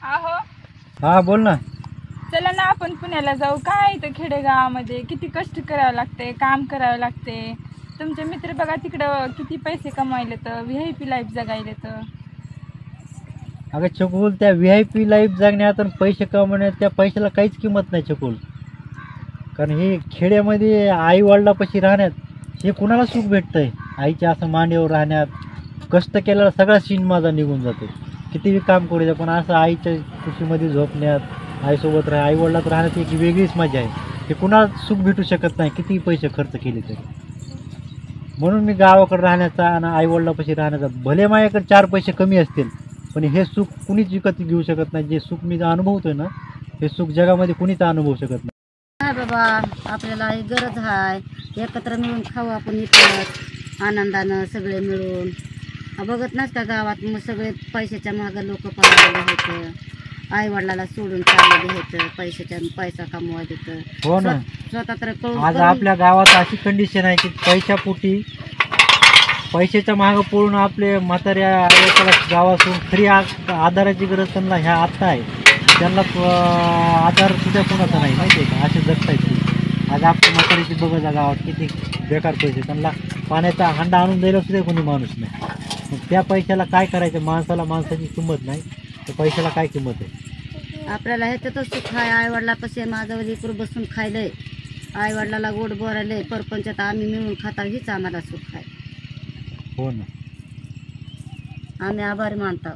आहो, हा बोल ना. चला ना आपण पुण्याला जाऊ. काय इथं खेडेगावामध्ये किती कष्ट करावं लागते, काम करावं लागते. तुमचे मित्र बघा तिकडं किती पैसे कमावले तर VIP लाईफ जगायले तर. अगं चकुल, त्या VIP लाईफ जगण्यात आणि पैसे कमवण्यात त्या पैशाला काहीच किंमत नाही चकुल. कारण हे खेड्यामध्ये आई वडिलापाशी राहण्यात हे कुणाला सुख भेटतंय? आईच्या असं मांडीवर राहण्यात कष्ट केलेला सगळा सीन माझा निघून जातो. कितीही काम करू द्या, पण असं आईच्या कुशीमध्ये झोपण्यात, आईसोबत आई वडिलात राहण्यात एक वेगळीच मजा आहे. हे कुणाला सुख भेटू शकत नाही कितीही पैसे खर्च केले तरी. म्हणून मी गावाकडे राहण्याचा आणि आई वडिलापाशी राहण्याचा, भले माझ्याकडे 4 पैसे कमी असतील पण हे सुख कुणीच विकत घेऊ शकत नाही. जे सुख मी अनुभवतोय ना, हे सुख जगामध्ये कुणीच अनुभवू शकत नाही. हा बाबा, आपल्याला एक गरज आहे. एकत्र मिळून खाऊ आपण इथं आनंदानं सगळे मिळून. बघत नाच का गावात मग सगळे पैशाच्या मागं लोक पळालेले होतं. आई वडिलाला सोडून चाललेले होतं, पैसा कमवायला देतं. हो ना. स्वतः तर आज आपल्या गावात अशी कंडिशन आहे की पैशाच्या मागं पळून आपले म्हाताऱ्या आईला गावातून खरी आधाराची गरज त्यांना ह्या आत्ता आहे. त्यांना आधार सुद्धा कोणाचा नाही, माहिती आहे का? असे जगतायचे. आज आपल्या म्हाताऱ्याची बघा गावात किती बेकार पैसे, त्यांना पाण्याचा हांडा आणून द्यायला सुद्धा कोणी माणूस नाही. मग त्या पैशाला काय करायचं? माणसाची किंमत नाही तर पैशाला काय किंमत आहे? आपल्याला ह्याच्यातच सुख आहे. आई वडिलापाशी माझं इकडे बसून खायलंय, आई वडिलाला गोड बोरायलंय, परपंचात आम्ही मिळून खाता, हीच आम्हाला सुख आहे. हो ना. आम्ही आभारी मानतो.